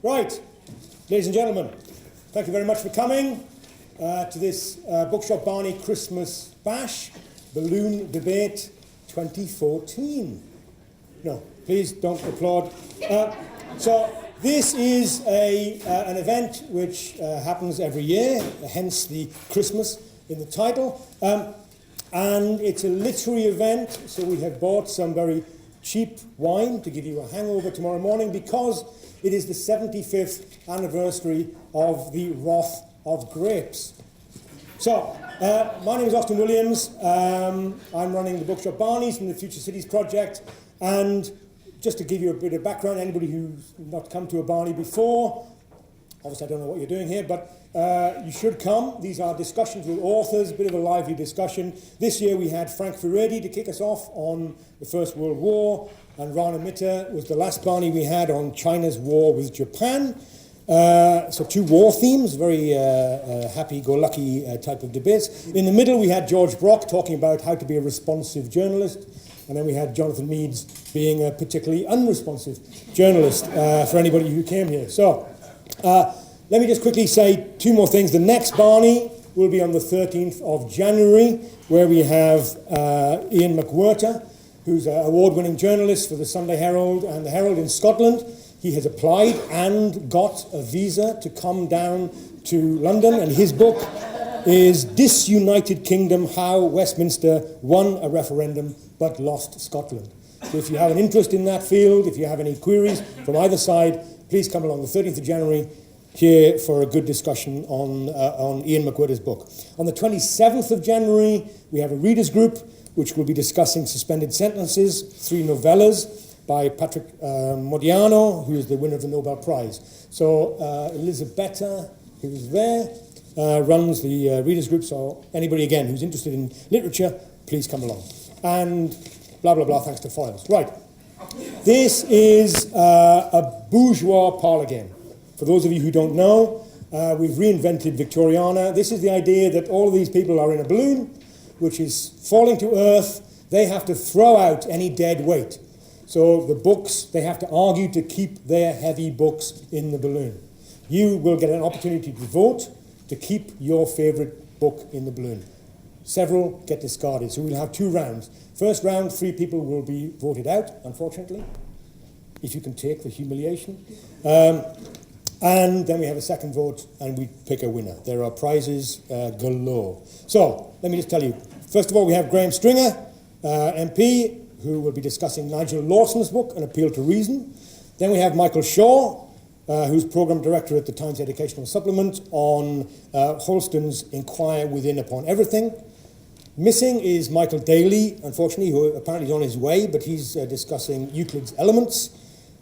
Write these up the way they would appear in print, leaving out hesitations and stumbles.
Right, ladies and gentlemen, thank you very much for coming to this Bookshop Barnie Christmas Bash, Balloon Debate 2014. No, please don't applaud. So this is an event which happens every year, hence the Christmas in the title. And it's a literary event, so we have bought some very cheap wine to give you a hangover tomorrow morning because it is the 75th anniversary of the Wrath of Grapes. So, my name is Austin Williams. I'm running the Bookshop Barnies from the Future Cities Project. And just to give you a bit of background, anybody who's not come to a Barney before, obviously I don't know what you're doing here, but you should come. These are discussions with authors, a bit of a lively discussion. This year we had Frank Furedi to kick us off on the First World War, and Rana Mitter was the last Barney we had on China's war with Japan. So two war themes, very happy-go-lucky type of debates. In the middle we had George Brock talking about how to be a responsive journalist, and then we had Jonathan Meads being a particularly unresponsive journalist for anybody who came here. So let me just quickly say two more things. The next Barney will be on the 13th of January, where we have Ian McWhirter, who's an award-winning journalist for the Sunday Herald and the Herald in Scotland. He has applied and got a visa to come down to London, and his book is Disunited Kingdom, How Westminster Won a Referendum but Lost Scotland. So if you have an interest in that field, if you have any queries from either side, please come along the 13th of January here for a good discussion on Ian McWhirter's book. On the 27th of January, we have a readers group which will be discussing Suspended Sentences, 3 novellas by Patrick Modiano, who is the winner of the Nobel Prize. So Elisabetta, who's there, runs the readers group, so anybody, again, who's interested in literature, please come along. And blah, blah, blah, thanks to Foils. Right. This is a bourgeois parlour game. For those of you who don't know, we've reinvented Victoriana. This is the idea that all of these people are in a balloon, which is falling to earth. They have to throw out any dead weight. So the books, they have to argue to keep their heavy books in the balloon. You will get an opportunity to vote to keep your favourite book in the balloon. Several get discarded, so we'll have 2 rounds. First round, 3 people will be voted out, unfortunately, if you can take the humiliation. And then we have a second vote, and we pick a winner. There are prizes galore. So, let me just tell you. First of all, we have Graham Stringer, MP, who will be discussing Nigel Lawson's book, An Appeal to Reason. Then we have Michael Shaw, who's Programme Director at the Times Educational Supplement, on Houlston's Enquire Within Upon Everything. Missing is Michael Daly, unfortunately, who apparently is on his way, but he's discussing Euclid's Elements.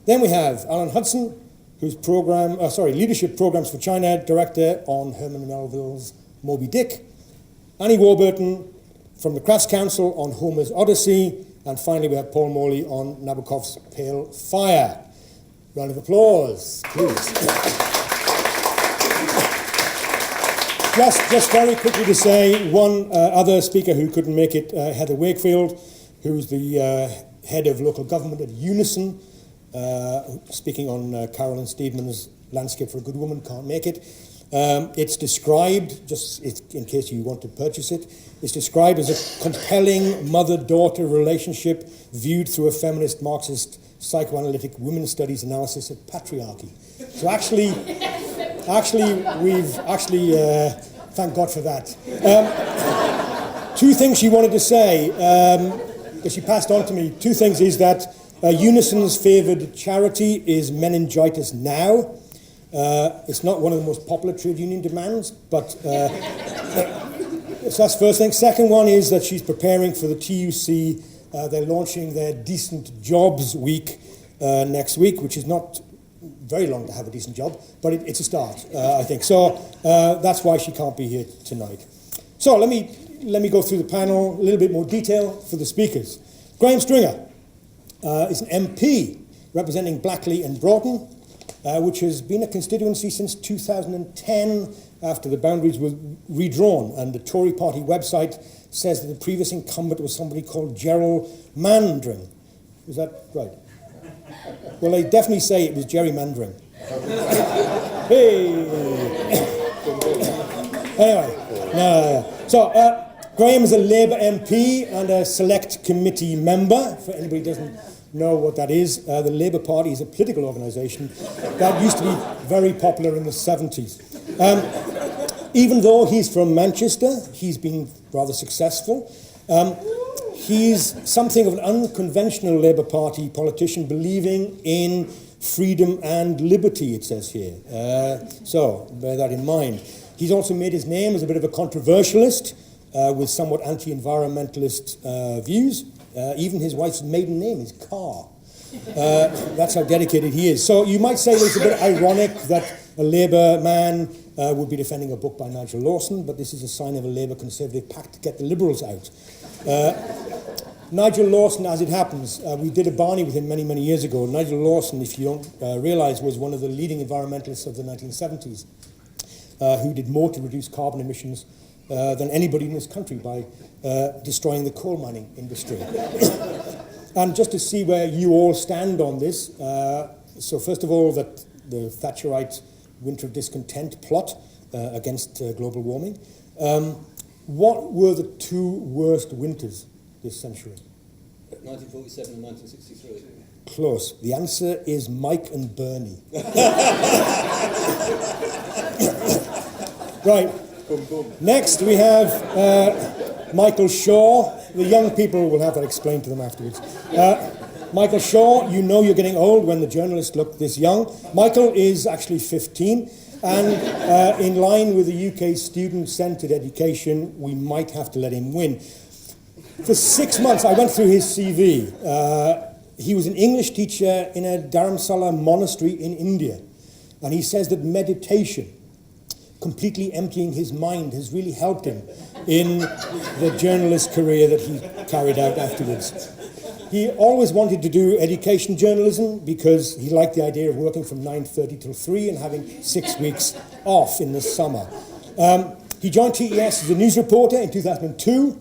Then we have Alan Hudson, who's Leadership Programs for China Director on Herman Melville's Moby Dick. Annie Warburton from the Crafts Council on Homer's Odyssey. And finally, we have Paul Morley on Nabokov's Pale Fire. Round of applause, please. Just very quickly to say, one other speaker who couldn't make it, Heather Wakefield, who's the head of local government at Unison, speaking on Carolyn Steedman's Landscape for a Good Woman, can't make it. It's described, just in case you want to purchase it, it's described as a compelling mother-daughter relationship viewed through a feminist Marxist psychoanalytic women's studies analysis of patriarchy. So thank God for that. 2 things she wanted to say, that she passed on to me. 2 things is that Unison's favoured charity is Meningitis Now. It's not one of the most popular trade union demands, but so that's the first thing. Second one is that she's preparing for the TUC. They're launching their Decent Jobs Week next week, which is not very long to have a decent job, but it's a start, I think. So that's why she can't be here tonight. So let me go through the panel, a little bit more detail for the speakers. Graham Stringer is an MP representing Blackley and Broughton, which has been a constituency since 2010 after the boundaries were redrawn, and the Tory party website says that the previous incumbent was somebody called Gerald Mandring. Is that right? Well, they definitely say it was gerrymandering. Hey! Anyway, no. So, Graham is a Labour MP and a select committee member. For anybody who doesn't know what that is, the Labour Party is a political organisation that used to be very popular in the 70s. Even though he's from Manchester, he's been rather successful. He's something of an unconventional Labour Party politician, believing in freedom and liberty, it says here. So, bear that in mind. He's also made his name as a bit of a controversialist, with somewhat anti-environmentalist views. Even his wife's maiden name is Carr. That's how dedicated he is. So you might say that it's a bit ironic that a Labour man would be defending a book by Nigel Lawson, but this is a sign of a Labour Conservative pact to get the Liberals out. Nigel Lawson, as it happens, we did a Barney with him many, many years ago. Nigel Lawson, if you don't realise, was one of the leading environmentalists of the 1970s, who did more to reduce carbon emissions than anybody in this country by destroying the coal mining industry. And just to see where you all stand on this, so first of all, that the Thatcherite winter of discontent plot against global warming. What were the two worst winters this century? 1947 and 1963. Close. The answer is Mike and Bernie. Right. Boom, boom. Next we have Michael Shaw. The young people will have that explained to them afterwards. Michael Shaw, you know you're getting old when the journalists look this young. Michael is actually 15, and in line with the UK student-centred education, we might have to let him win. For 6 months, I went through his CV. He was an English teacher in a Dharamsala monastery in India, and he says that meditation, completely emptying his mind, has really helped him in the journalist career that he carried out afterwards. He always wanted to do education journalism because he liked the idea of working from 9:30 till 3 and having 6 weeks off in the summer. He joined TES as a news reporter in 2002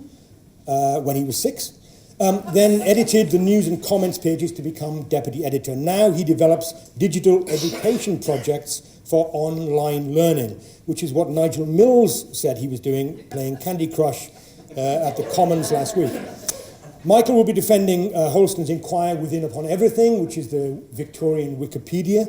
when he was 6. Then edited the news and comments pages to become deputy editor. Now he develops digital education projects for online learning, which is what Nigel Mills said he was doing, playing Candy Crush at the Commons last week. Michael will be defending Houlston's Enquire Within Upon Everything, which is the Victorian Wikipedia.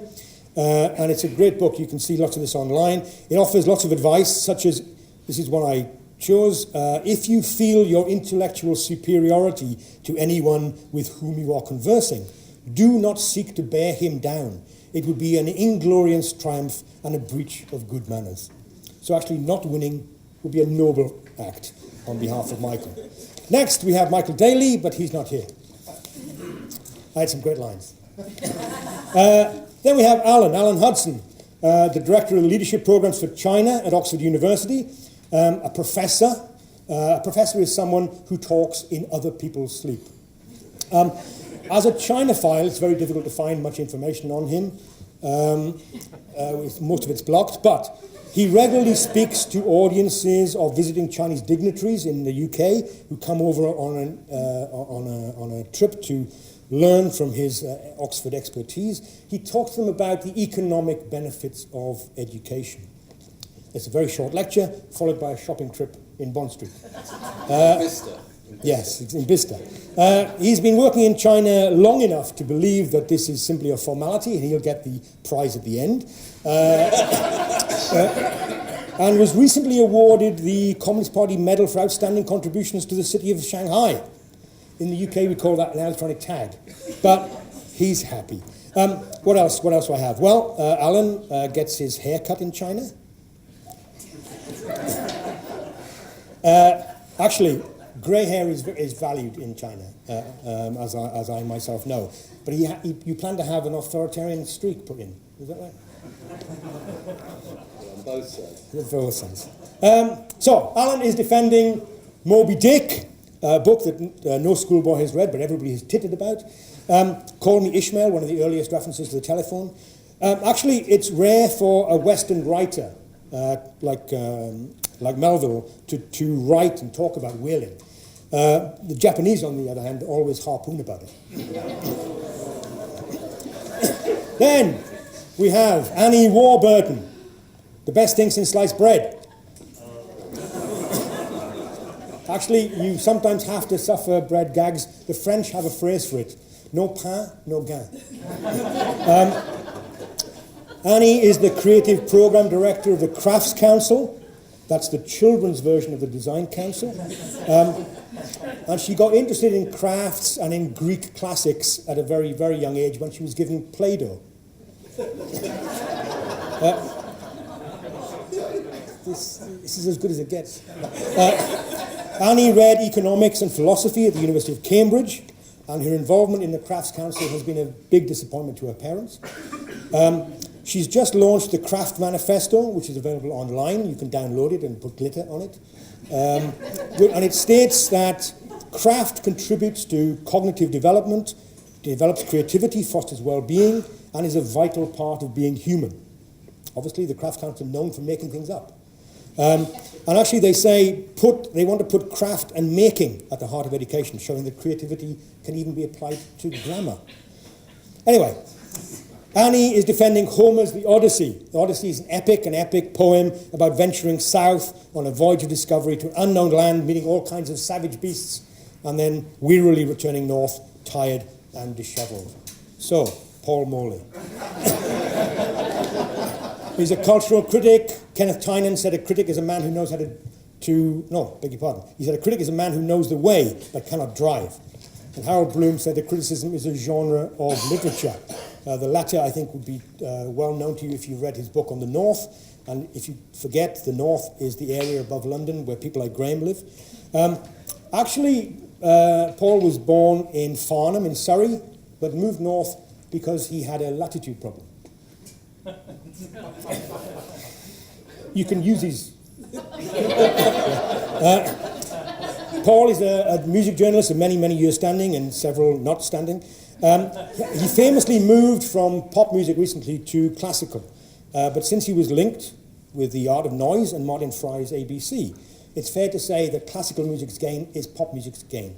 And it's a great book. You can see lots of this online. It offers lots of advice, such as, this is one I chose, if you feel your intellectual superiority to anyone with whom you are conversing, do not seek to bear him down. It would be an inglorious triumph and a breach of good manners. So actually not winning would be a noble act on behalf of Michael. Next, we have Michael Daly, but he's not here. I had some great lines. Then we have Alan Hudson, the Director of the Leadership Programs for China at Oxford University, a professor. A professor is someone who talks in other people's sleep. As a Chinophile, it's very difficult to find much information on him. Most of it's blocked, but he regularly speaks to audiences of visiting Chinese dignitaries in the UK who come over on a trip to learn from his Oxford expertise. He talks to them about the economic benefits of education. It's a very short lecture, followed by a shopping trip in Bond Street. Bicester. Yes, it's in Bicester. He's been working in China long enough to believe that this is simply a formality and he'll get the prize at the end. And was recently awarded the Communist Party Medal for Outstanding Contributions to the city of Shanghai. In the UK, we call that an electronic tag. But he's happy. What else do I have? Well, Alan gets his hair cut in China. Actually, grey hair is valued in China, as I myself know. But you plan to have an authoritarian streak put in. Is that right? On both sides. Both sides. So, Alan is defending Moby Dick, a book that no schoolboy has read, but everybody has tittered about. Call Me Ishmael, one of the earliest references to the telephone. Actually, it's rare for a Western writer like Melville to write and talk about whaling. The Japanese, on the other hand, always harpoon about it. Then we have Annie Warburton, the best thing since sliced bread. Actually, you sometimes have to suffer bread gags. The French have a phrase for it. No pain, no gain. Annie is the creative program director of the Crafts Council. That's the children's version of the Design Council. And she got interested in crafts and in Greek classics at a very, very young age when she was given Play-Doh. This is as good as it gets. Annie read economics and philosophy at the University of Cambridge, and her involvement in the Crafts Council has been a big disappointment to her parents. She's just launched the Craft Manifesto, which is available online. You can download it and put glitter on it. And it states that craft contributes to cognitive development, develops creativity, fosters well-being, and is a vital part of being human. Obviously, the Crafts Council are known for making things up. And actually, they say they want to put craft and making at the heart of education, showing that creativity can even be applied to grammar. Anyway, Annie is defending Homer's The Odyssey. The Odyssey is an epic poem about venturing south on a voyage of discovery to an unknown land, meeting all kinds of savage beasts, and then wearily returning north, tired and dishevelled. So, Paul Morley. He's a cultural critic. Kenneth Tynan said a critic is a man who knows how He said a critic is a man who knows the way but cannot drive. And Harold Bloom said that criticism is a genre of literature. The latter, I think, would be well known to you if you read his book on the North. And if you forget, the North is the area above London where people like Graham live. Paul was born in Farnham in Surrey, but moved north because he had a latitude problem. You can use these. Paul is a music journalist of many, many years standing and several not standing. He famously moved from pop music recently to classical. But since he was linked with The Art of Noise and Martin Fry's ABC, it's fair to say that classical music's gain is pop music's gain.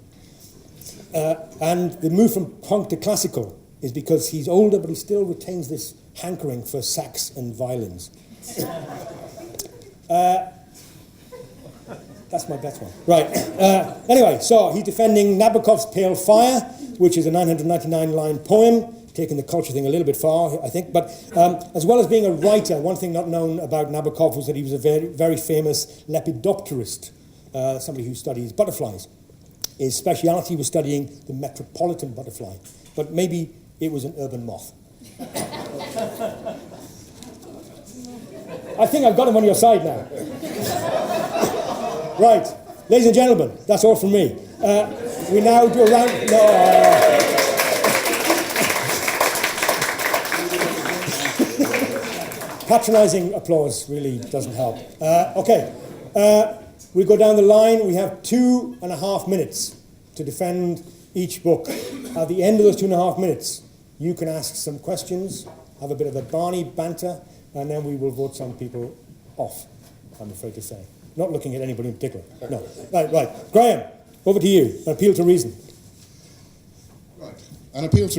And the move from punk to classical is because he's older, but he still retains this hankering for sax and violins. That's my best one. Right. Anyway, so he's defending Nabokov's Pale Fire, which is a 999-line poem, taking the culture thing a little bit far, I think. But as well as being a writer, one thing not known about Nabokov was that he was a very, very famous lepidopterist, somebody who studies butterflies. His speciality was studying the metropolitan butterfly, but maybe it was an urban moth. I think I've got him on your side now. Right, ladies and gentlemen, that's all from me. We now do a round... Patronising applause really doesn't help. Okay, we go down the line. We have 2.5 minutes to defend each book. At the end of those 2.5 minutes, you can ask some questions, have a bit of a Barney banter, and then we will vote some people off, I'm afraid to say. Not looking at anybody in particular. No. Right. Graham, over to you. An appeal to reason. Right. An appeal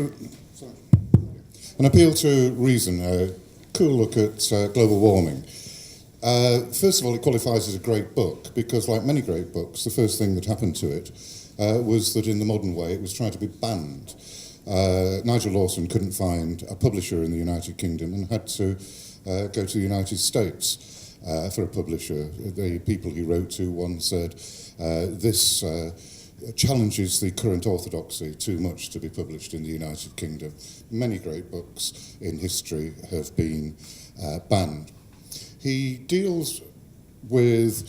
to reason. A cool look at global warming. First of all, it qualifies as a great book because, like many great books, the first thing that happened to it was that in the modern way it was trying to be banned. Nigel Lawson couldn't find a publisher in the United Kingdom and had to go to the United States for a publisher. The people he wrote to once said, this challenges the current orthodoxy too much to be published in the United Kingdom. Many great books in history have been banned. He deals with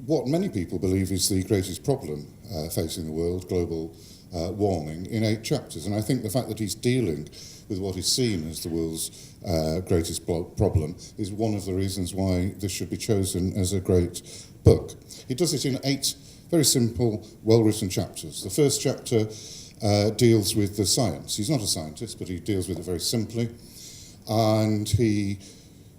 what many people believe is the greatest problem facing the world, global warming, in 8 chapters. And I think the fact that he's dealing with what is seen as the world's greatest problem is one of the reasons why this should be chosen as a great book. He does it in 8 very simple, well-written chapters. The first chapter deals with the science. He's not a scientist, but he deals with it very simply. And he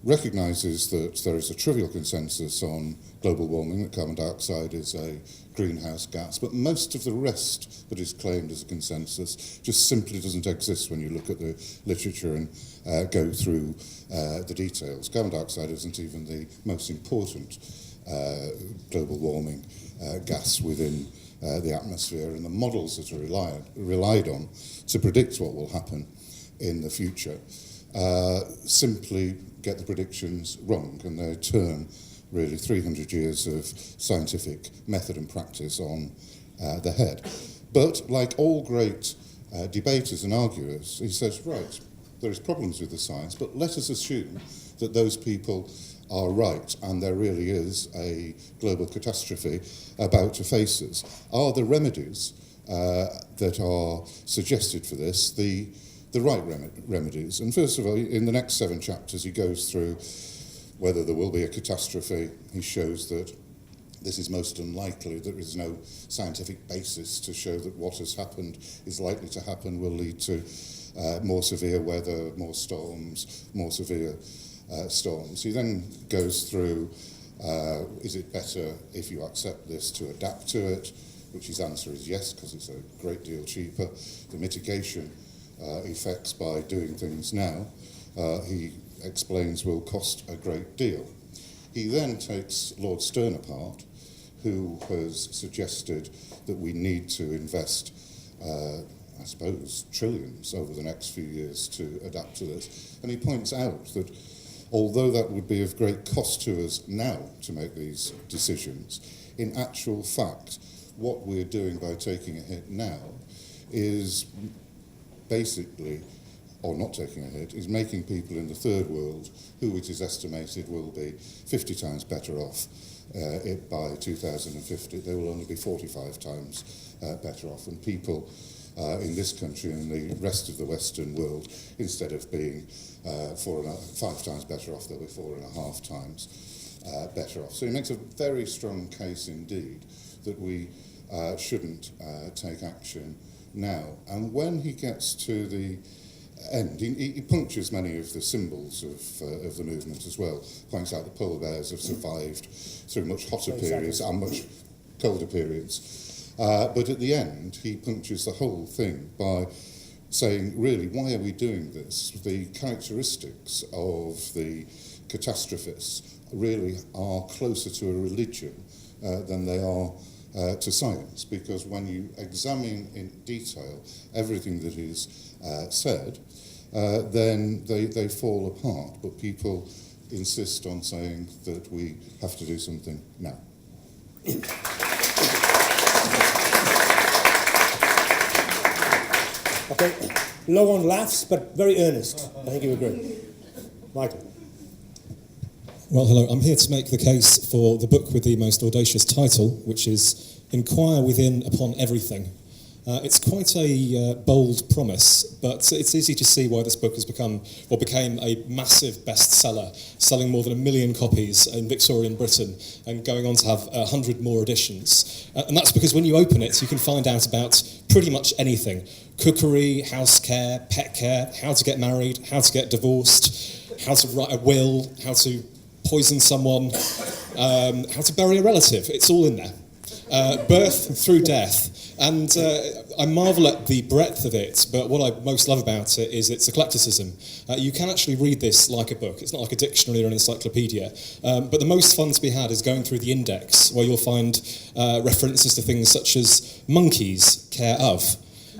recognises that there is a trivial consensus on global warming, that carbon dioxide is a greenhouse gas, but most of the rest that is claimed as a consensus just simply doesn't exist when you look at the literature and go through the details. Carbon dioxide isn't even the most important global warming gas within the atmosphere, and the models that are relied on to predict what will happen in the future simply get the predictions wrong, and they turn really 300 years of scientific method and practice on the head. But like all great debaters and arguers, he says, right, there is problems with the science, but let us assume that those people are right and there really is a global catastrophe about to face us. Are the remedies that are suggested for this the right remedies? And first of all, in the next 7 chapters, he goes through whether there will be a catastrophe. He shows that this is most unlikely. There is no scientific basis to show that what has happened is likely to happen, will lead to more severe weather, more storms, more severe storms. He then goes through, is it better if you accept this to adapt to it, which his answer is yes, because it's a great deal cheaper. The mitigation effects by doing things now, he explains, will cost a great deal. He then takes Lord Stern apart, who has suggested that we need to invest, I suppose, trillions over the next few years to adapt to this. And he points out that although that would be of great cost to us now to make these decisions, in actual fact, what we're doing by taking a hit now is basically, or not taking a hit, is making people in the third world, who it is estimated will be 50 times better off by 2050. They will only be 45 times better off. And people in this country and the rest of the Western world, instead of being 5 times better off, they'll be 4.5 times better off. So he makes a very strong case indeed that we shouldn't take action now. And when he gets to the end, he punctures many of the symbols of the movement as well, points out the polar bears have survived through much hotter periods and much colder periods. But at the end, he punctures the whole thing by saying, really, why are we doing this? The characteristics of the catastrophists really are closer to a religion than they are to science, because when you examine in detail everything that is said, then they fall apart. But people insist on saying that we have to do something now. Okay, low on laughs, but very earnest. I think you agree. Michael. Well, hello. I'm here to make the case for the book with the most audacious title, which is Enquire Within Upon Everything. It's quite a bold promise, but it's easy to see why this book has became a massive bestseller, selling more than 1 million copies in Victorian Britain and going on to have 100 more editions. And that's because when you open it, you can find out about pretty much anything. Cookery, house care, pet care, how to get married, how to get divorced, how to write a will, how to poison someone, how to bury a relative. It's all in there. Birth through death. And I marvel at the breadth of it, but what I most love about it is its eclecticism. You can actually read this like a book. It's not like a dictionary or an encyclopedia. But the most fun to be had is going through the index, where you'll find references to things such as monkeys, care of,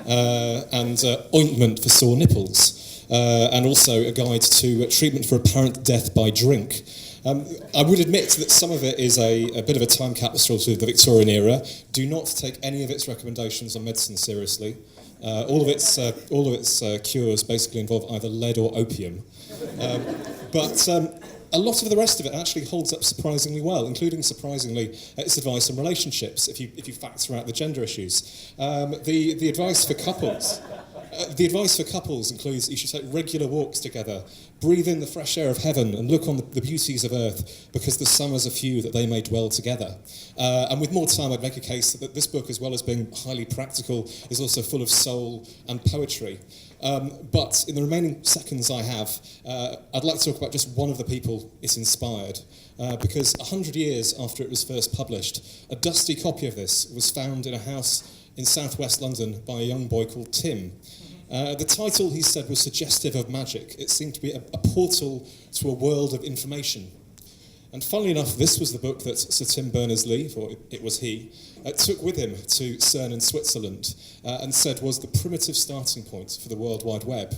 and ointment for sore nipples, and also a guide to treatment for apparent death by drink. I would admit that some of it is a bit of a time capsule to the Victorian era. Do not take any of its recommendations on medicine seriously. All of its cures basically involve either lead or opium. But a lot of the rest of it actually holds up surprisingly well, including, surprisingly, its advice on relationships, if you factor out the gender issues. The advice for couples... the advice for couples includes you should take regular walks together, breathe in the fresh air of heaven and look on the beauties of earth, because the summers are few that they may dwell together. And with more time, I'd make a case that this book, as well as being highly practical, is also full of soul and poetry. But in the remaining seconds I have, I'd like to talk about just one of the people it inspired. Because 100 years after it was first published, a dusty copy of this was found in a house in southwest London by a young boy called Tim. The title, he said, was suggestive of magic. It seemed to be a portal to a world of information. And funnily enough, this was the book that Sir Tim Berners-Lee, or it was he, took with him to CERN in Switzerland and said was the primitive starting point for the World Wide Web.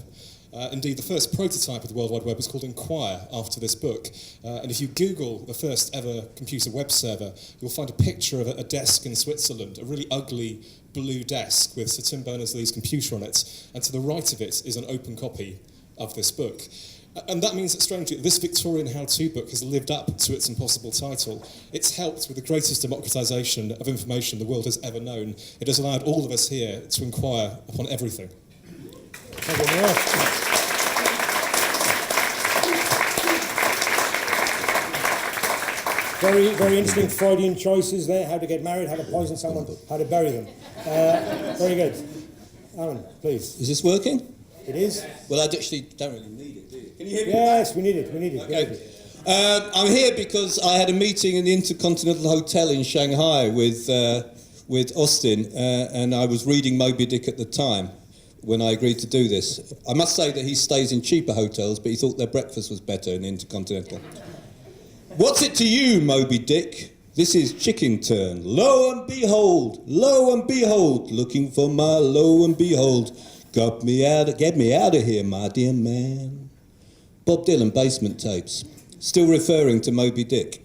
Indeed, the first prototype of the World Wide Web was called Enquire after this book. And if you Google the first ever computer web server, you'll find a picture of a desk in Switzerland, a really ugly blue desk with Sir Tim Berners-Lee's computer on it. And to the right of it is an open copy of this book. And that means that, strangely, this Victorian how-to book has lived up to its impossible title. It's helped with the greatest democratisation of information the world has ever known. It has allowed all of us here to inquire upon everything. Thank you very much. Very, very interesting Freudian choices there. How to get married, how to poison someone, how to bury them. Very good. Alan, please. Is this working? It is? Well, I actually don't really need it, do you? Can you hear me? Yes, we need it. Okay. I'm here because I had a meeting in the Intercontinental Hotel in Shanghai with Austin, and I was reading Moby Dick at the time when I agreed to do this. I must say that he stays in cheaper hotels, but he thought their breakfast was better in the Intercontinental. What's it to you, Moby Dick? This is chicken turn. Lo and behold, looking for my lo and behold. Get me out of here, my dear man. Bob Dylan, Basement Tapes. Still referring to Moby Dick.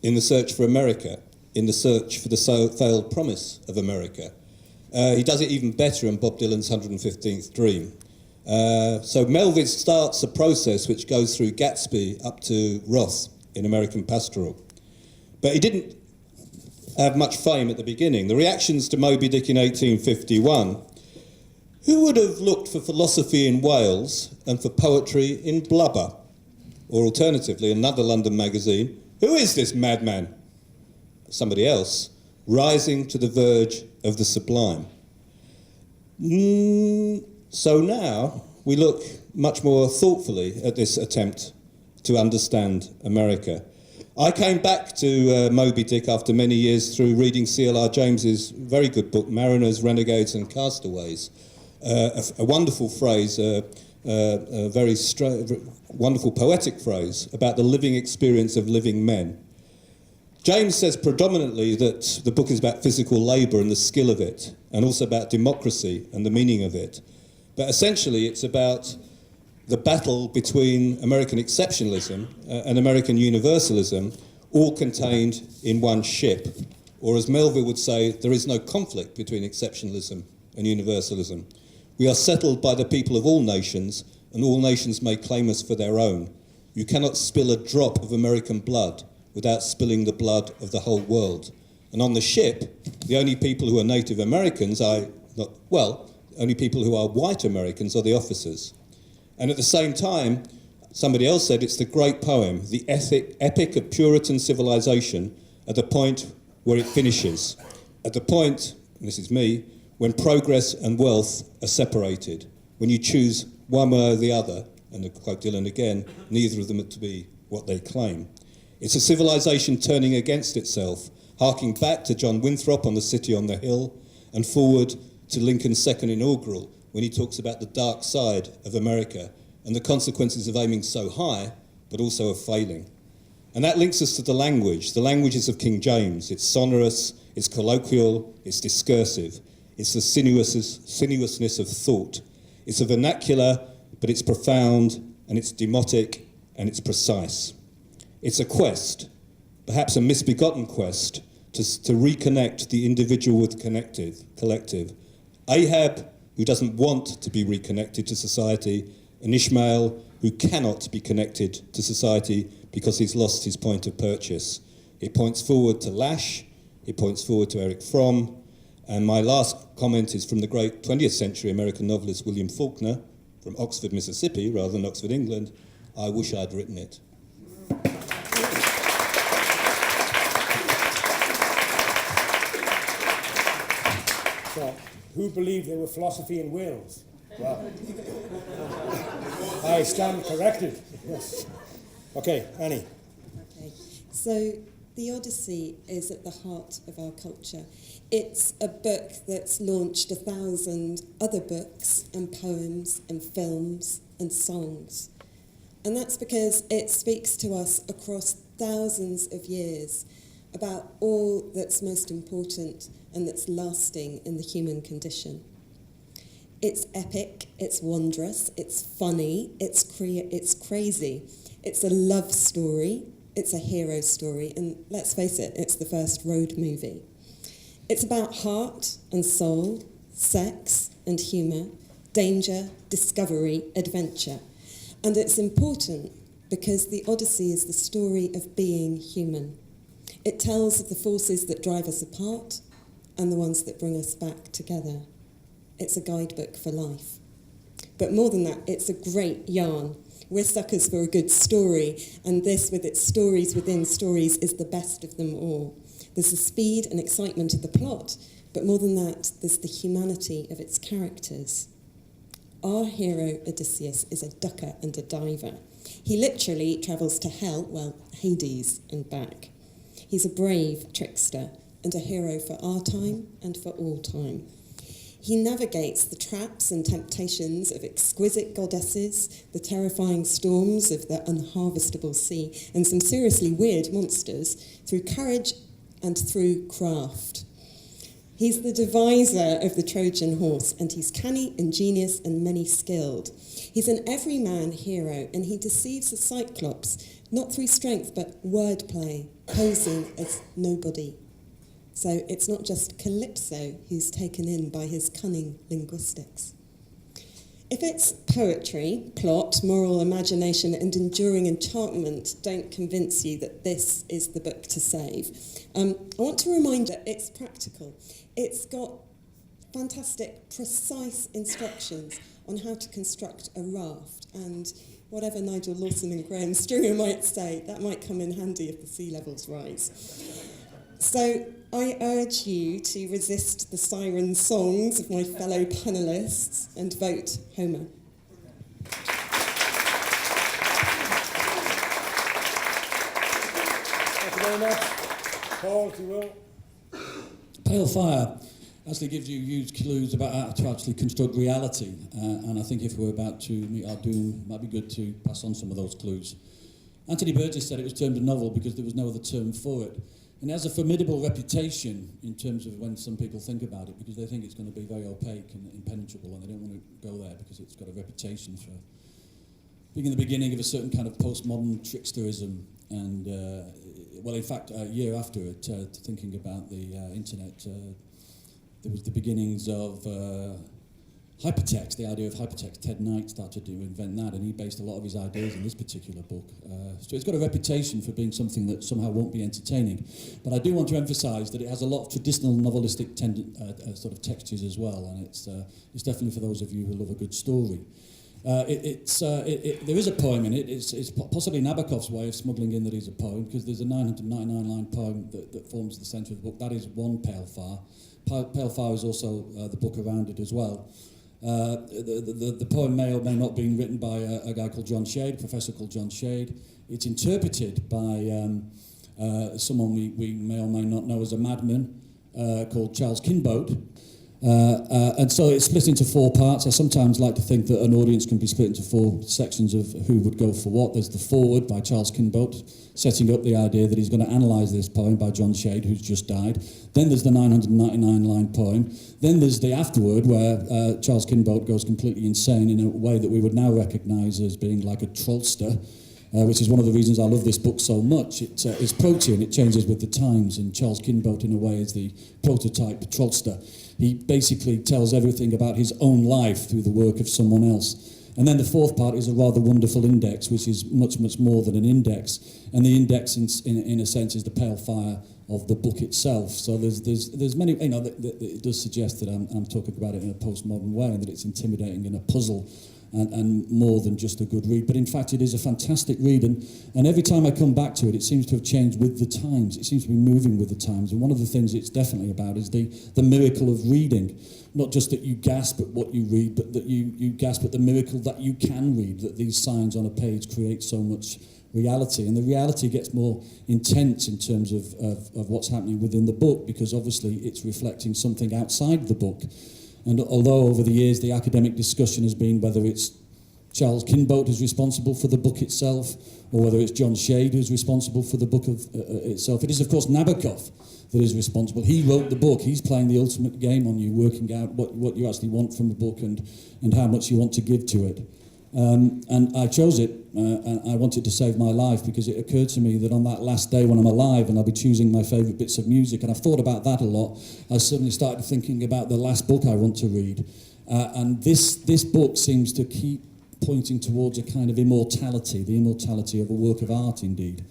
In the search for America. In the search for the failed promise of America. He does it even better in Bob Dylan's 115th Dream. So Melville starts a process which goes through Gatsby up to Roth in American Pastoral. But he didn't have much fame at the beginning. The reactions to Moby Dick in 1851... Who would have looked for philosophy in Wales and for poetry in Blubber? Or alternatively, another London magazine, who is this madman? Somebody else, rising to the verge of the sublime. So now we look much more thoughtfully at this attempt to understand America. I came back to Moby Dick after many years through reading C.L.R. James's very good book, Mariners, Renegades and Castaways. A wonderful phrase, a very wonderful poetic phrase about the living experience of living men. James says predominantly that the book is about physical labour and the skill of it, and also about democracy and the meaning of it. But essentially it's about the battle between American exceptionalism and American universalism, all contained in one ship. Or as Melville would say, there is no conflict between exceptionalism and universalism. We are settled by the people of all nations, and all nations may claim us for their own. You cannot spill a drop of American blood without spilling the blood of the whole world. And on the ship, the only people who are Native Americans only people who are white Americans are the officers. And at the same time, somebody else said it's the great poem, the epic of Puritan civilization, at the point where it finishes. At the point, and this is me, when progress and wealth are separated, when you choose one way or the other, and to quote Dylan again, neither of them are to be what they claim. It's a civilization turning against itself, harking back to John Winthrop on The City on the Hill, and forward to Lincoln's second inaugural, when he talks about the dark side of America and the consequences of aiming so high, but also of failing. And that links us to the language. The languages of King James. It's sonorous, it's colloquial, it's discursive. It's the sinuousness of thought. It's a vernacular, but it's profound, and it's demotic, and it's precise. It's a quest, perhaps a misbegotten quest, to reconnect the individual with the collective. Ahab, who doesn't want to be reconnected to society, and Ishmael, who cannot be connected to society because he's lost his point of purchase. It points forward to Lash, it points forward to Erich Fromm, and my last comment is from the great 20th century American novelist William Faulkner, from Oxford, Mississippi, rather than Oxford, England. I wish I'd written it. So, who believed there were philosophy in Wales? Well, I stand corrected. Yes. Okay, Annie. Okay, so the Odyssey is at the heart of our culture. It's a book that's launched 1,000 other books and poems and films and songs. And that's because it speaks to us across thousands of years about all that's most important and that's lasting in the human condition. It's epic, it's wondrous, it's funny, it's crazy. It's a love story, it's a hero story, and let's face it, it's the first road movie. It's about heart and soul, sex and humour, danger, discovery, adventure. And it's important because the Odyssey is the story of being human. It tells of the forces that drive us apart and the ones that bring us back together. It's a guidebook for life. But more than that, it's a great yarn. We're suckers for a good story, and this, with its stories within stories, is the best of them all. There's the speed and excitement of the plot, but more than that, there's the humanity of its characters. Our hero, Odysseus, is a ducker and a diver. He literally travels to hell, well, Hades and back. He's a brave trickster and a hero for our time and for all time. He navigates the traps and temptations of exquisite goddesses, the terrifying storms of the unharvestable sea, and some seriously weird monsters through courage and through craft. He's the deviser of the Trojan horse, and he's canny, ingenious, and many-skilled. He's an everyman hero, and he deceives the Cyclops, not through strength, but wordplay, posing as nobody. So it's not just Calypso who's taken in by his cunning linguistics. If it's poetry, plot, moral imagination, and enduring enchantment don't convince you that this is the book to save, I want to remind you that it's practical. It's got fantastic, precise instructions on how to construct a raft, and whatever Nigel, Lawson and Graham Stringer might say, that might come in handy if the sea levels rise. So I urge you to resist the siren songs of my fellow panellists and vote Homer. Thank you very much. Paul, if you will. Pale Fire actually gives you huge clues about how to actually construct reality, and I think if we're about to meet our doom, it might be good to pass on some of those clues. Anthony Burgess said it was termed a novel because there was no other term for it. And it has a formidable reputation in terms of when some people think about it, because they think it's going to be very opaque and impenetrable, and they don't want to go there because it's got a reputation for being the beginning of a certain kind of postmodern tricksterism. And, well, in fact, a year after it, thinking about the internet, there was the beginnings of hypertext, the idea of hypertext. Ted Knight started to invent that, and he based a lot of his ideas in this particular book. So it's got a reputation for being something that somehow won't be entertaining. But I do want to emphasise that it has a lot of traditional novelistic sort of textures as well, and it's definitely for those of you who love a good story. There is a poem in it. It's possibly Nabokov's way of smuggling in that he's a poem, because there's a 999-line poem that forms the centre of the book. That is one Pale Fire. Pale Fire is also the book around it as well. The poem may or may not have been written by a guy called John Shade, a professor called John Shade. It's interpreted by someone we may or may not know as a madman called Charles Kinbote. And so it's split into four parts. I sometimes like to think that an audience can be split into four sections of who would go for what. There's the foreword by Charles Kinbote, setting up the idea that he's going to analyse this poem by John Shade, who's just died. Then there's the 999-line poem. Then there's the afterword, where Charles Kinbote goes completely insane in a way that we would now recognise as being like a trollster, which is one of the reasons I love this book so much. It's protean, it changes with the times, and Charles Kinbote, in a way, is the prototype trollster. He basically tells everything about his own life through the work of someone else. And then the fourth part is a rather wonderful index, which is much, much more than an index. And the index, in a sense, is the Pale Fire of the book itself. So there's many, it does suggest that I'm talking about it in a postmodern way, and that it's intimidating and a puzzle. and more than just a good read. But in fact, it is a fantastic read, and every time I come back to it, it seems to have changed with the times. It seems to be moving with the times. And one of the things it's definitely about is the miracle of reading. Not just that you gasp at what you read, but that you gasp at the miracle that you can read, that these signs on a page create so much reality. And the reality gets more intense in terms of what's happening within the book, because obviously it's reflecting something outside the book. And although over the years the academic discussion has been whether it's Charles Kinbote who's responsible for the book itself, or whether it's John Shade who's responsible for the book itself, it is of course Nabokov that is responsible. He wrote the book. He's playing the ultimate game on you, working out what you actually want from the book and how much you want to give to it. And I chose it, and I wanted to save my life, because it occurred to me that on that last day when I'm alive and I'll be choosing my favourite bits of music, and I've thought about that a lot, I suddenly started thinking about the last book I want to read. And this book seems to keep pointing towards a kind of immortality, the immortality of a work of art indeed.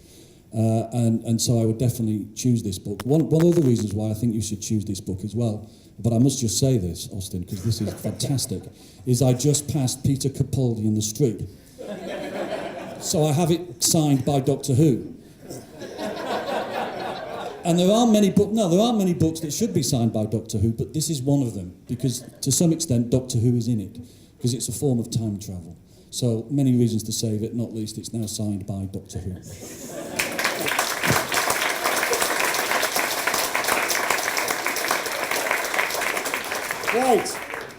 And so I would definitely choose this book. One of the reasons why I think you should choose this book as well, but I must just say this, Austin, because this is fantastic, is I just passed Peter Capaldi in the street. So I have it signed by Doctor Who. And there are many books that should be signed by Doctor Who, but this is one of them, because to some extent Doctor Who is in it, because it's a form of time travel. So many reasons to save it, not least it's now signed by Doctor Who. Right,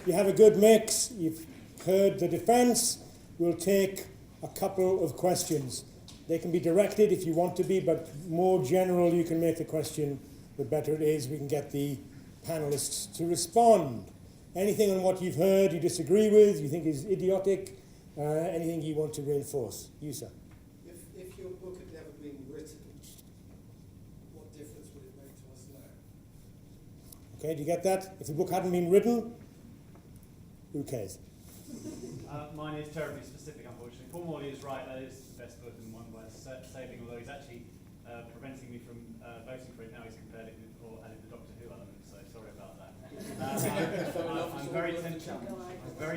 you have a good mix. You've heard the defence. We'll take a couple of questions. They can be directed if you want to be, but more general you can make the question, the better it is. We can get the panellists to respond. Anything on what you've heard you disagree with, you think is idiotic, anything you want to reinforce? You, sir. If your book had never been written, what difference would it make to us now? Okay, do you get that? If the book hadn't been written, who cares? Mine is terribly specific, unfortunately. Paul Morley is right, that is the best book in one word saving, although he's actually preventing me from voting for it now. He's compared it with, or added the Doctor Who element, so sorry about that. I'm very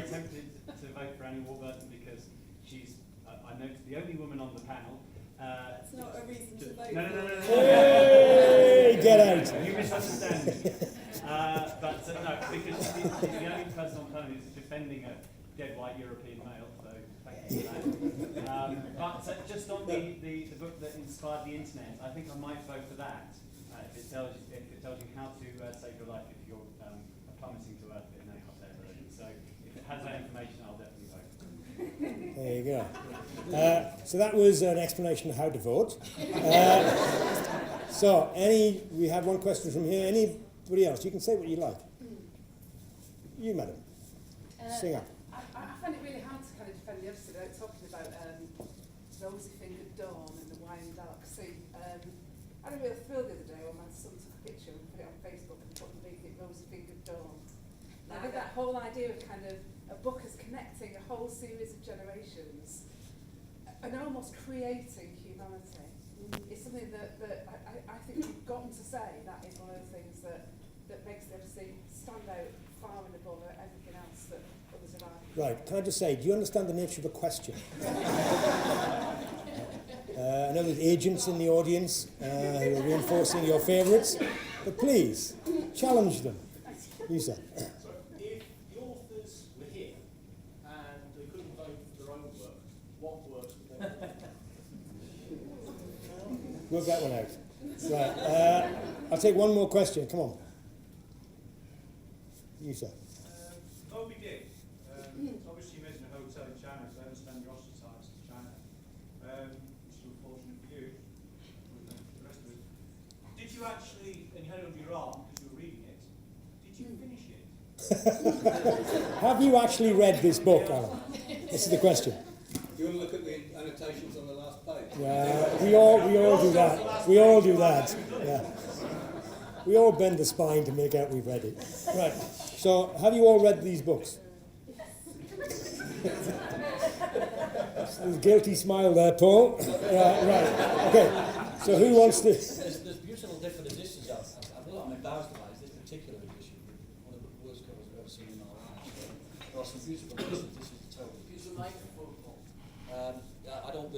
tempted to vote for Annie Warburton because she's, I noticed, the only woman on the panel. That's not a reason to vote. No. Hey, get out. You misunderstand me. But no, because she's the only person on the panel who's defending a dead white European male, so thank you for that. But just on the book that inspired the internet, I think I might vote for that if it tells you how to save your life if you're plummeting to earth in a hot air balloon. So if it has that information, I'll definitely vote. There you go. So that was an explanation of how to vote. So we have one question from here. Anybody else? You can say what you like. You, madam. Sing up. I find it really hard to kind of defend the Odyssey without talking about rosy-fingered dawn and the wide dark sea. I had a real thrill the other day when my son took a picture and put it on Facebook and put underneath it rosy-fingered dawn. And I think that whole idea of kind of a book as connecting a whole series of generations and almost creating humanity is something that I think we've gotten to say that is one of the things that makes the Odyssey stand out far and above everything else that others have argued. Right, can I just say, do you understand the nature of the question? I know there's agents in the audience who are reinforcing your favourites, but please, challenge them. You, sir. So, if the authors were here and they couldn't vote for their own work, what works would they vote? Work that one out. Right, I'll take one more question, come on. You, sir. Moby Dick. Obviously, you made in a hotel in China, so I understand you're ostracised in China. Which is unfortunate for you, with the rest of it. Did you actually, and you had it under your arm because you were reading it, did you finish it? Have you actually read this book, Alan? This is the question. Do you want to look at the annotations on the last page? We all do that. We all do that. Yeah. We all bend the spine to make out we've read it. Right. So, have you all read these books? There's a guilty smile there, Paul. Right. Okay. So, who wants to? There's beautiful different editions. I'm embarrassed about this particular edition. One of the worst covers I've ever seen in my life. There are some beautiful editions. This is terrible.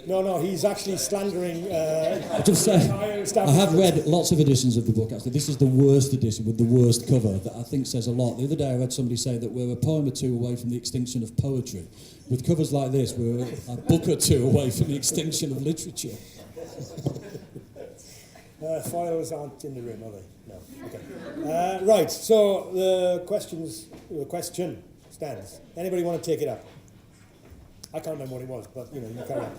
No, he's actually slandering I just say, entire I establishment. have read lots of editions of the book, actually. This is the worst edition with the worst cover that I think says a lot. The other day I read somebody say that we're a poem or two away from the extinction of poetry. With covers like this, we're a book or two away from the extinction of literature. Foils aren't in the room, are they? No. Okay. Right, so the question stands. Anybody want to take it up? I can't remember what it was, but you carry on.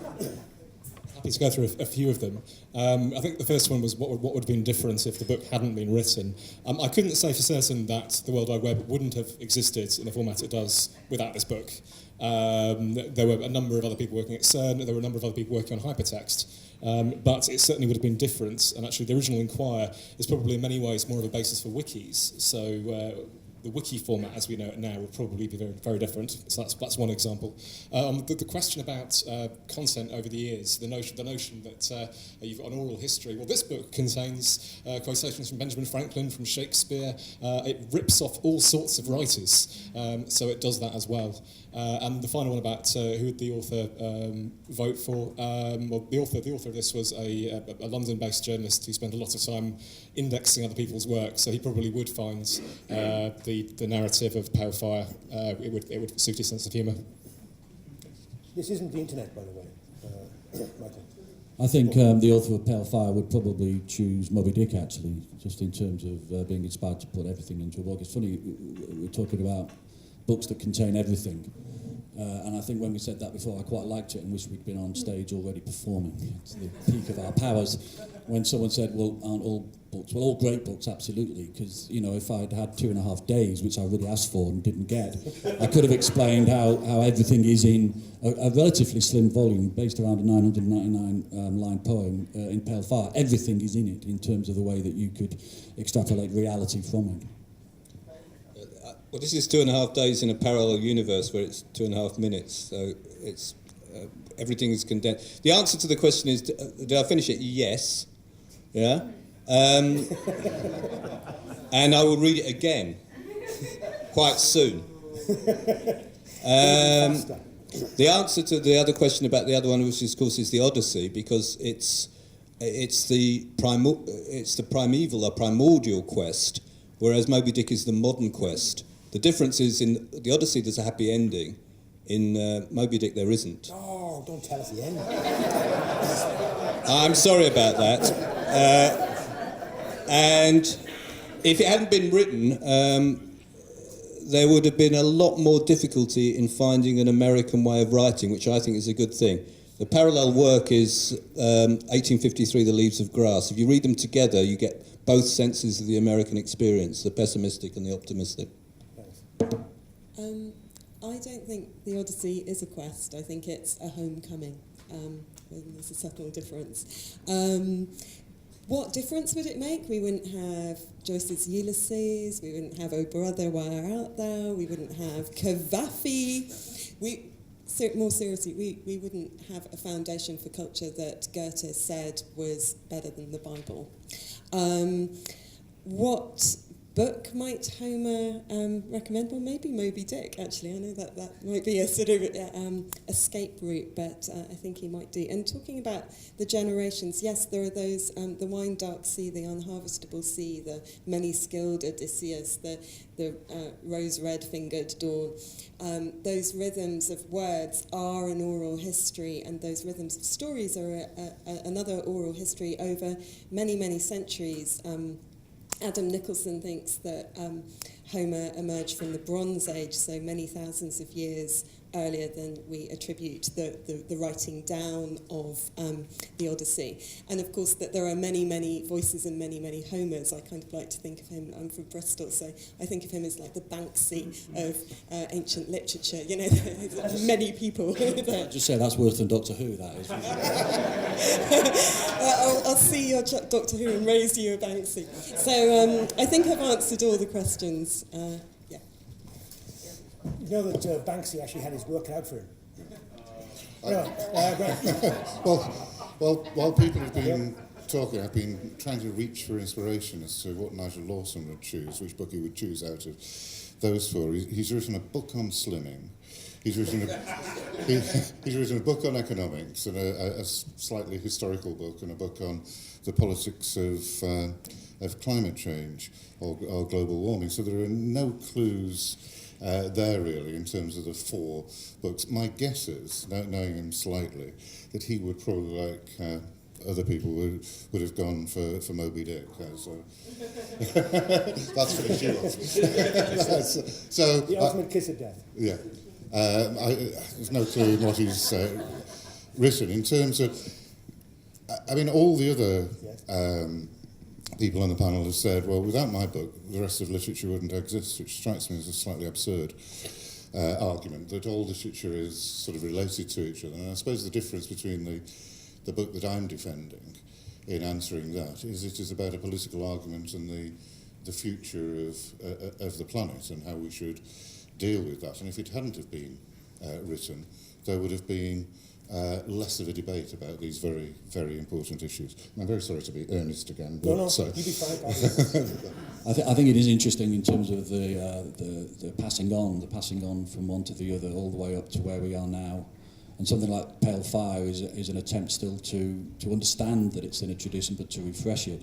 Happy to go through a few of them. I think the first one was what would have been different if the book hadn't been written. I couldn't say for certain that the World Wide Web wouldn't have existed in the format it does without this book. There were a number of other people working at CERN, there were a number of other people working on hypertext, but it certainly would have been different, and actually the original Enquire is probably in many ways more of a basis for wikis, so the wiki format as we know it now would probably be very, very different. So that's one example. The question about content over the years, the notion that you've got an oral history. Well, this book contains quotations from Benjamin Franklin, from Shakespeare. It rips off all sorts of writers, so it does that as well. And the final one about who would the author vote for? Well, the author of this was a London-based journalist who spent a lot of time indexing other people's work, so he probably would find the narrative of Pale Fire. It would suit his sense of humour. This isn't the internet, by the way, Michael. I think the author of Pale Fire would probably choose Moby Dick, actually, just in terms of being inspired to put everything into a book. It's funny, we're talking about books that contain everything. And I think when we said that before, I quite liked it and wish we'd been on stage already performing to the peak of our powers. When someone said, well, aren't all books? Well, all great books, absolutely, because, if I'd had 2.5 days, which I really asked for and didn't get, I could have explained how everything is in a relatively slim volume based around a 999-line poem in Pale Fire. Everything is in it in terms of the way that you could extrapolate reality from it. Well, this is 2.5 days in a parallel universe where it's 2.5 minutes, so it's everything is condensed. The answer to the question is, did I finish it? Yes. Yeah. And I will read it again quite soon. The answer to the other question about the other one, which is, of course, is the Odyssey, because it's the primeval or primordial quest, whereas Moby Dick is the modern quest. The difference is in the Odyssey there's a happy ending. In Moby Dick there isn't. Oh, don't tell us the end. I'm sorry about that. And if it hadn't been written, there would have been a lot more difficulty in finding an American way of writing, which I think is a good thing. The parallel work is 1853, The Leaves of Grass. If you read them together, you get both senses of the American experience, the pessimistic and the optimistic. I don't think the Odyssey is a quest. I think it's a homecoming. There's a subtle difference. What difference would it make? We wouldn't have Joyce's Ulysses. We wouldn't have Oh Brother, Why Art Thou? We wouldn't have Cavafy. More seriously, we wouldn't have a foundation for culture that Goethe said was better than the Bible. What book might Homer recommend? Well, maybe Moby Dick, actually. I know that might be a sort of escape route, but I think he might do. And talking about the generations, yes, there are those, the wine dark sea, the unharvestable sea, the many-skilled Odysseus, the rose-red fingered dawn. Those rhythms of words are an oral history, and those rhythms of stories are another oral history over many, many centuries. Adam Nicholson thinks that Homer emerged from the Bronze Age, so many thousands of years earlier than we attribute the writing down of the Odyssey. And of course that there are many, many voices and many, many Homers. I kind of like to think of him, I'm from Bristol, so I think of him as like the Banksy of ancient literature, there's many people there. Just say that's worse than Doctor Who, that is. I'll see your Doctor Who and raise you a Banksy. So I think I've answered all the questions. You know that Banksy actually had his work out for him. Well, while people have been talking, I've been trying to reach for inspiration as to what Nigel Lawson would choose, which book he would choose out of those four. He's written a book on slimming, He's written he's written a book on economics and a slightly historical book and a book on the politics of climate change or global warming. So there are no clues there really in terms of the 4 books. My guess is, knowing him slightly, that he would probably, like other people, would have gone for Moby Dick. That's finished you off. So the ultimate kiss of death. Yeah. There's no clue in what he's written. In terms of, I mean, all the other people on the panel have said, well, without my book, the rest of literature wouldn't exist, which strikes me as a slightly absurd argument, that all literature is sort of related to each other. And I suppose the difference between the book that I'm defending in answering that is it is about a political argument and the future of the planet and how we should deal with that. And if it hadn't have been written, there would have been less of a debate about these very, very important issues. I'm very sorry to be earnest again. But No, you be fine. I think it is interesting in terms of the passing on from one to the other, all the way up to where we are now. And something like Pale Fire is an attempt still to understand that it's in a tradition, but to refresh it.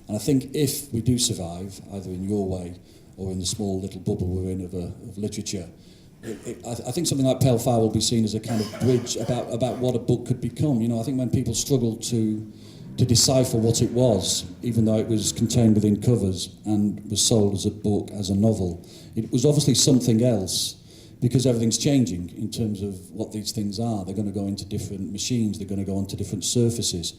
And I think if we do survive, either in your way or in the small little bubble we're in of literature, I think something like Pale Fire will be seen as a kind of bridge about what a book could become. You know, I think when people struggled to decipher what it was, even though it was contained within covers and was sold as a book, as a novel, it was obviously something else, because everything's changing in terms of what these things are. They're going to go into different machines, they're going to go onto different surfaces.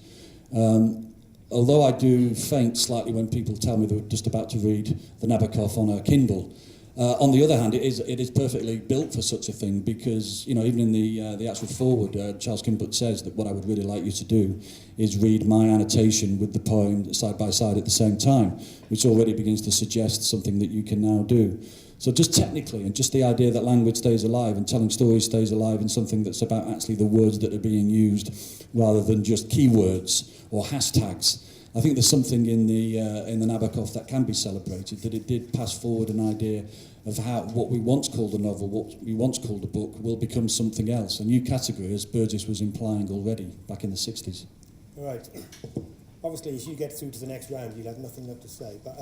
Although I do faint slightly when people tell me they're just about to read the Nabokov on a Kindle, on the other hand, it is perfectly built for such a thing, because, you know, even in the actual foreword, Charles Kimbut says that what I would really like you to do is read my annotation with the poem side by side at the same time, which already begins to suggest something that you can now do. So just technically, and just the idea that language stays alive and telling stories stays alive in something that's about actually the words that are being used rather than just keywords or hashtags. I think there's something in the Nabokov that can be celebrated, that it did pass forward an idea of how what we once called a novel, what we once called a book, will become something else, a new category, as Burgess was implying already back in the 60s. All right. Obviously, as you get through to the next round, you'll have nothing left to say. But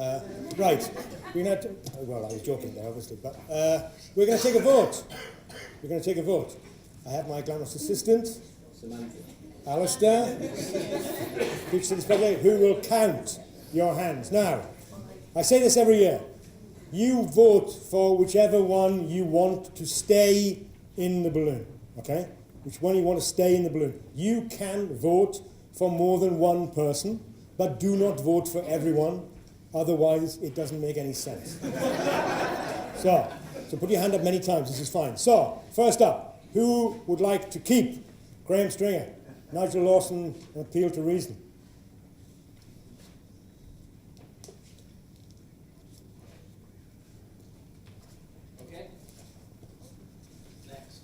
right, we're not. Well, I was joking there, obviously, but we're going to take a vote. We're going to take a vote. I have my glamorous assistant, Alistair, who will count your hands. Now, I say this every year. You vote for whichever one you want to stay in the balloon. Okay? Which one you want to stay in the balloon. You can vote for more than one person, but do not vote for everyone, otherwise it doesn't make any sense. So put your hand up many times, this is fine. So, first up, who would like to keep Graham Stringer, Nigel Lawson, and Appeal to Reason? Okay. Next.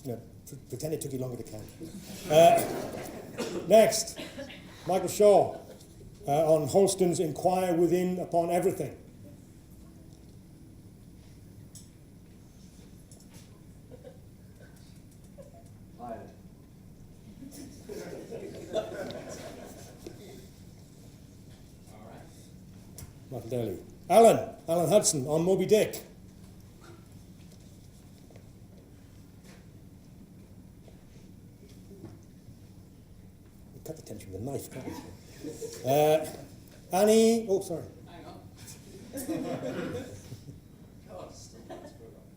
No, pretend it took you longer to count. Next, Michael Shaw on Houlston's Enquire Within Upon Everything. Hired. All right. Michael Daly. Alan Hudson on Moby Dick. Cut the tension with a knife, can't we? Annie, oh, sorry. Hang on.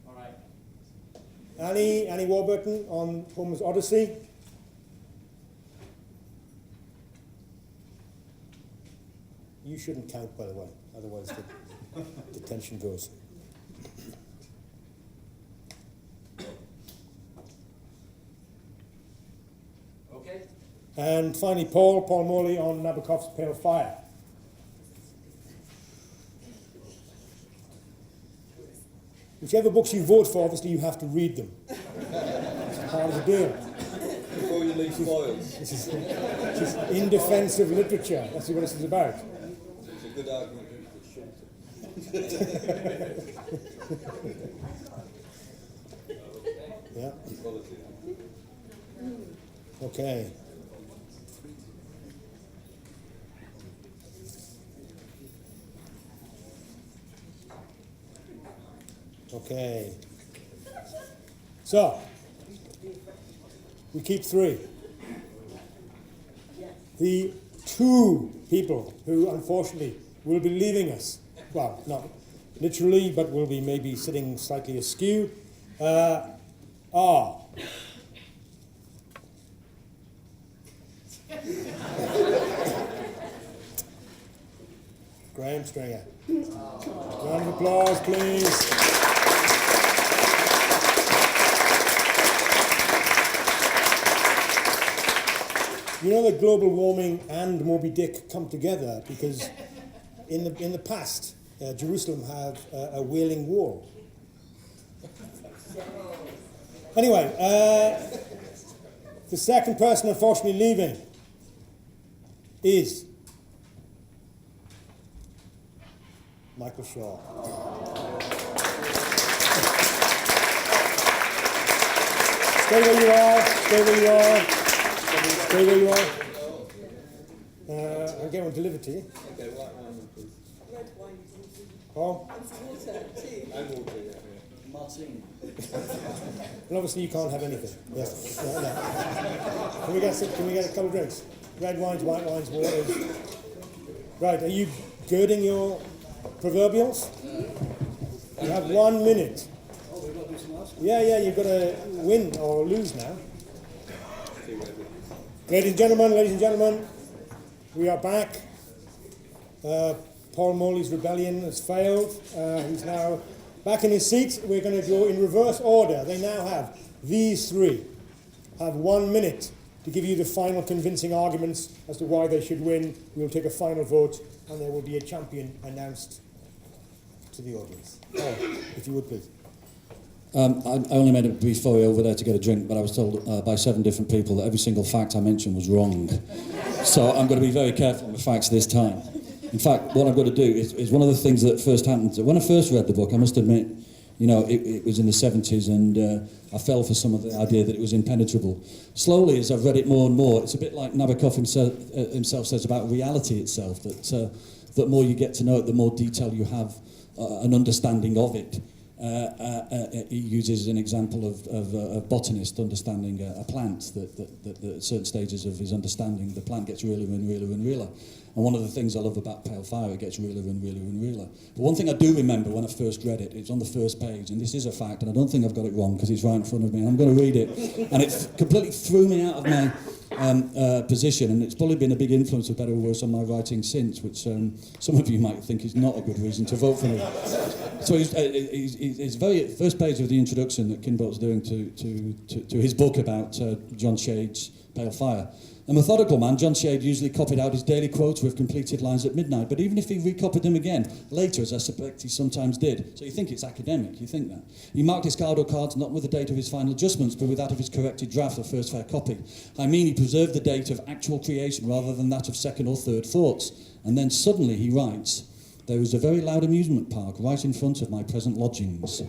All right. Annie Warburton on Homer's Odyssey. You shouldn't count, by the way, otherwise the tension goes. Okay. And finally, Paul Morley on Nabokov's Pale Fire. Whichever books you vote for, obviously you have to read them. It's part of the deal. Before you leave spoils. This is in defense of literature. That's what this is about. It's a good argument for short. Yeah. Okay. Okay. So, we keep 3. The 2 people who unfortunately will be leaving us, well, not literally, but will be maybe sitting slightly askew, are Graham Stringer. Round of applause, please. You know that global warming and Moby Dick come together because in the past, Jerusalem had a wailing wall. Anyway, the second person unfortunately leaving is Michael Shaw. Stay where you are, stay where you are, stay where you are. I'll get one delivered to you. Okay, white wine, please. Red wine. Oh. And some water, too. And water, yeah. Martine. Well, obviously you can't have anything. Yes. No, no. Can we get a couple of drinks? Red wines, white wines, waters. Right, are you girding your proverbials? You have 1 minute. Yeah, you've got to win or lose now. Ladies and gentlemen, we are back. Paul Morley's rebellion has failed. He's now back in his seat. We're going to go in reverse order. They now have, these 3, have 1 minute to give you the final convincing arguments as to why they should win. We'll take a final vote, and there will be a champion announced to the audience. Oh, if you would, please. I only made a brief foray over there to get a drink, but I was told by 7 different people that every single fact I mentioned was wrong. So I'm going to be very careful with facts this time. In fact, what I'm going to do is one of the things that first happened. When I first read the book, I must admit, you know, it was in the 70s, and I fell for some of the idea that it was impenetrable. Slowly, as I've read it more and more, it's a bit like Nabokov himself says about reality itself, that the more you get to know it, the more detail you have an understanding of it. He uses an example of a botanist understanding a plant, that at certain stages of his understanding, the plant gets realer and realer and realer. And one of the things I love about Pale Fire, it gets realer and realer and realer. But one thing I do remember when I first read it, it's on the first page, and this is a fact, and I don't think I've got it wrong because it's right in front of me, and I'm going to read it. And it completely threw me out of my position, and it's probably been a big influence, for better or worse, on my writing since, which some of you might think is not a good reason to vote for me. So it's very first page of the introduction that Kinbote's doing to his book about John Shade's Pale Fire. A methodical man, John Shade usually copied out his daily quotes with completed lines at midnight, but even if he recopied them again, later, as I suspect he sometimes did, so you think it's academic, you think that. He marked his Cardo cards not with the date of his final adjustments, but with that of his corrected draft of first fair copy. I mean, he preserved the date of actual creation rather than that of second or third thoughts. And then suddenly he writes, "There is a very loud amusement park right in front of my present lodgings."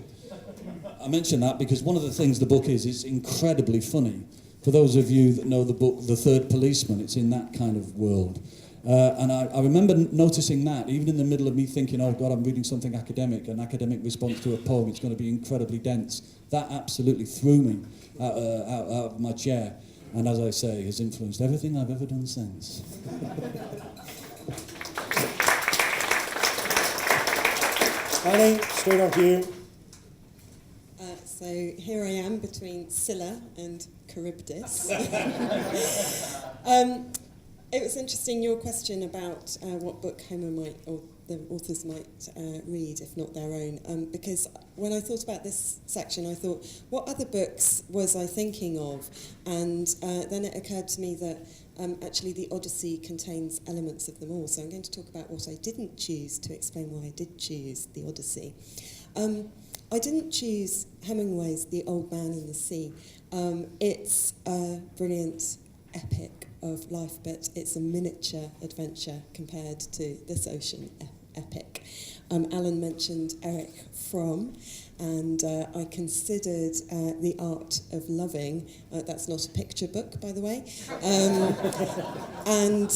I mention that because one of the things the book is incredibly funny. For those of you that know the book, The Third Policeman, it's in that kind of world. And I remember noticing that, even in the middle of me thinking, oh God, I'm reading something academic, an academic response to a poem, it's going to be incredibly dense. That absolutely threw me out of my chair. And as I say, has influenced everything I've ever done since. Annie, straight on to you. So here I am between Scylla and Charybdis. It was interesting, your question about what book Homer might, or the authors might read, if not their own, because when I thought about this section, I thought, what other books was I thinking of? And then it occurred to me that actually the Odyssey contains elements of them all. So I'm going to talk about what I didn't choose to explain why I did choose the Odyssey. I didn't choose Hemingway's The Old Man and the Sea. It's a brilliant epic of life, but it's a miniature adventure compared to this ocean epic. Alan mentioned Eric Fromm, and I considered The Art of Loving. That's not a picture book, by the way. And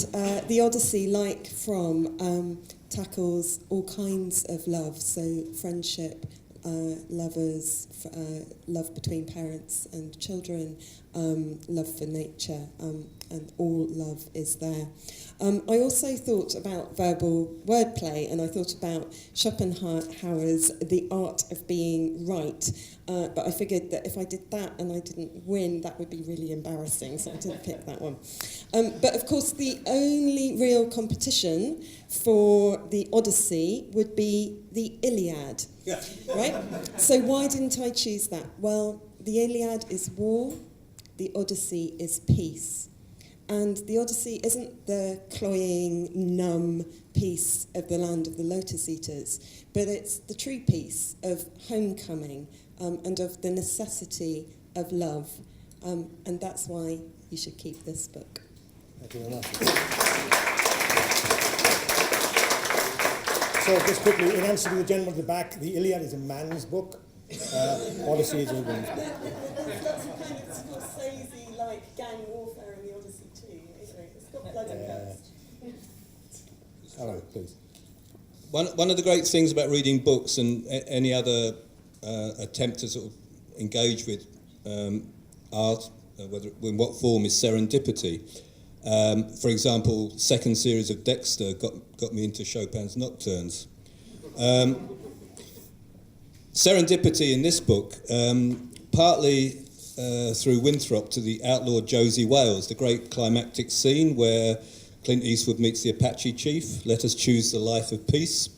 the Odyssey, like Fromm, tackles all kinds of love, so friendship, lovers, love between parents and children, love for nature, and all love is there. I also thought about verbal wordplay, and I thought about Schopenhauer's The Art of Being Right, but I figured that if I did that and I didn't win, that would be really embarrassing, so I didn't pick that one. But of course, the only real competition for the Odyssey would be the Iliad, right? So why didn't I choose that? Well, the Iliad is war, the Odyssey is peace. And the Odyssey isn't the cloying, numb peace of the land of the lotus eaters, but it's the true peace of homecoming and of the necessity of love. And that's why you should keep this book. Thank you very much. So just quickly, in answer to the gentleman at the back, the Iliad is a man's book. Odyssey is a woman's book. There's lots of kind of Scorsese, like gang warfare in the Odyssey too. It's got blood and guts. Hello, please. One of the great things about reading books and any other attempt to sort of engage with art, whether in what form, is serendipity. For example, second series of Dexter got me into Chopin's Nocturnes. Serendipity in this book, partly through Winthrop to the outlawed Josie Wales, the great climactic scene where Clint Eastwood meets the Apache chief, Let Us Choose the Life of Peace,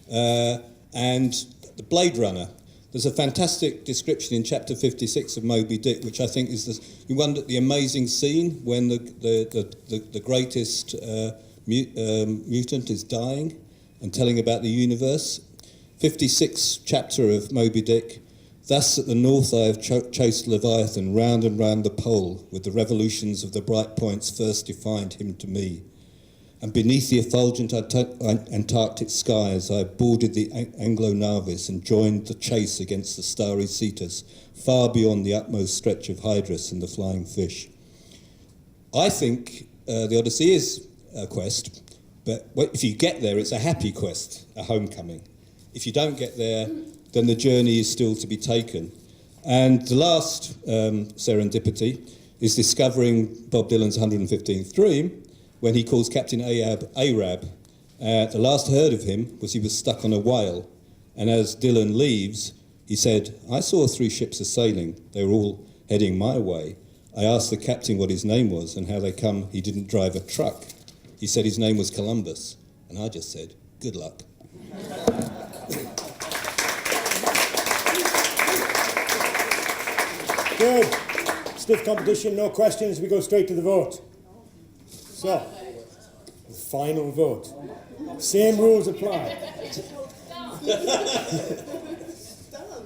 and the Blade Runner. There's a fantastic description in chapter 56 of Moby Dick, which I think is you wonder the amazing scene when the greatest mutant is dying and telling about the universe. 56th chapter of Moby Dick. Thus at the north I have chased Leviathan round and round the pole, with the revolutions of the bright points first defined him to me. And beneath the effulgent Antarctic skies I boarded the Anglo-Navis and joined the chase against the starry Cetus, far beyond the utmost stretch of Hydrus and the flying fish. I think the Odyssey is a quest, but if you get there, it's a happy quest, a homecoming. If you don't get there, then the journey is still to be taken. And the last serendipity is discovering Bob Dylan's 115th Dream, when he calls Captain Ahab Arab. The last I heard of him was he was stuck on a whale, and as Dylan leaves, he said, I saw 3 ships a-sailing. They were all heading my way. I asked the captain what his name was and how they come he didn't drive a truck. He said his name was Columbus, and I just said, good luck. Good. Stiff competition, no questions. We go straight to the vote. So, the final vote. Same rules apply.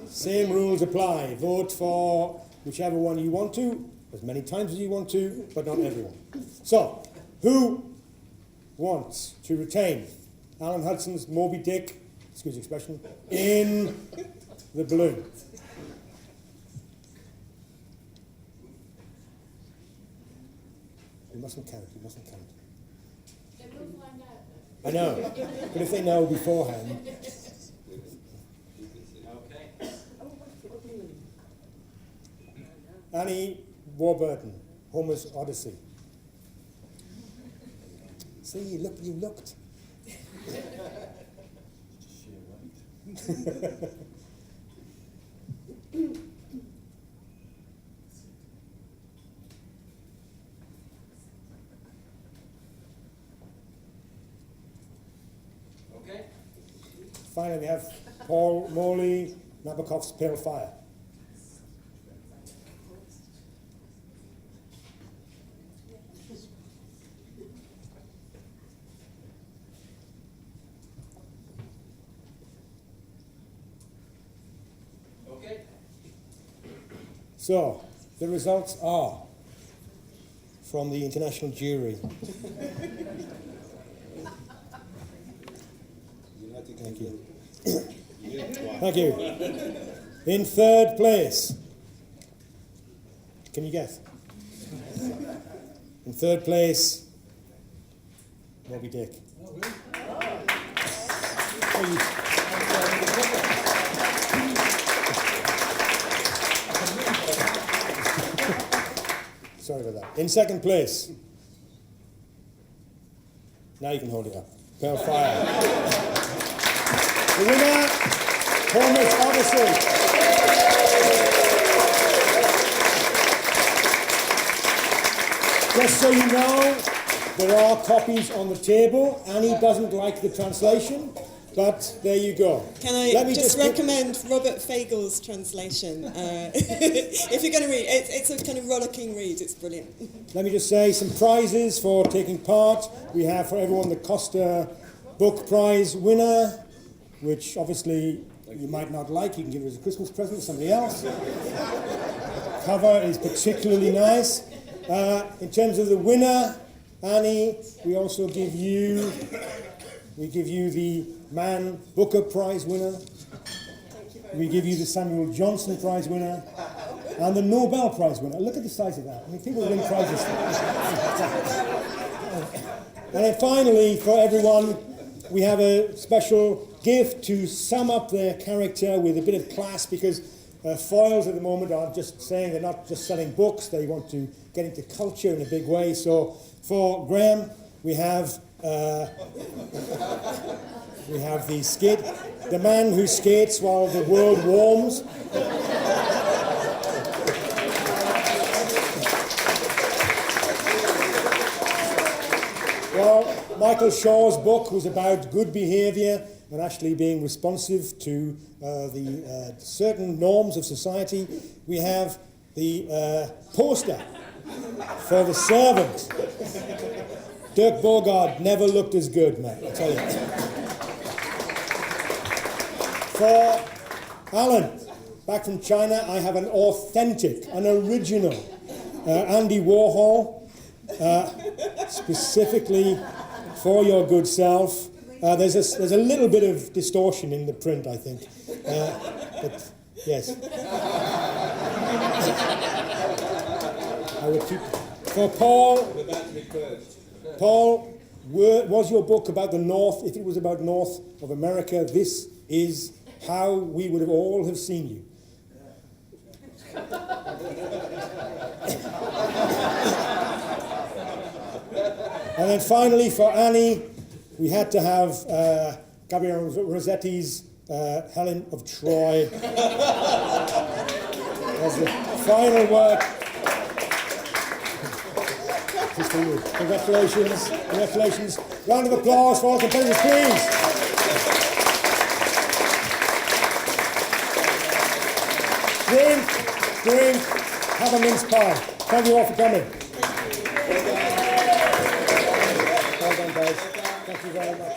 Same rules apply. Vote for whichever one you want to, as many times as you want to, but not everyone. So, who wants to retain Alan Hudson's Moby Dick, excuse the expression, in the balloon? You mustn't count, you mustn't count. They will find out. I know, but if they know beforehand. Okay. Annie Warburton, Homer's Odyssey. See, you looked. Okay. Finally, we have Paul Morley, Nabokov's Pale Fire. Okay. So, the results are from the international jury. Thank you. Thank you. In third place. Can you guess? In third place, Moby Dick. Sorry about that. In second place, now you can hold it up. Pale Fire. The winner, Odyssey. Just so you know, there are copies on the table. Annie doesn't like the translation, but there you go. Can I just recommend Robert Fagel's translation? If you're going to read, it's a kind of rollicking read. It's brilliant. Let me just say some prizes for taking part. We have for everyone the Costa Book Prize winner, which obviously you might not like. You can give it as a Christmas present to somebody else. The cover is particularly nice. In terms of the winner, Annie, we also give you the Man Booker Prize winner. We give you the Samuel Johnson Prize winner and the Nobel Prize winner. Look at the size of that. I mean, people win prizes. And then finally, for everyone, we have a special gift to sum up their character with a bit of class, because foils at the moment are just saying they're not just selling books, they want to get into culture in a big way. So for Graham, we have the skid, the man who skates while the world warms. Well, Michael Shaw's book was about good behaviour and actually being responsive to the certain norms of society. We have the poster for The Servant. Dirk Bogarde never looked as good, mate, I tell you. For Alan, back from China, I have an authentic, an original Andy Warhol, specifically for your good self. There's a little bit of distortion in the print, I think. But yes. I would keep. For Paul, was your book about the North? If it was about North of America, this is how we would have all have seen you. And then finally, for Annie, we had to have Gabriele Rossetti's Helen of Troy as the final work. Just for you. Congratulations. Congratulations. Round of applause for all competitors, please. Drink, have a mince pie. Thank you all for coming. Well done, guys. Thank you very much.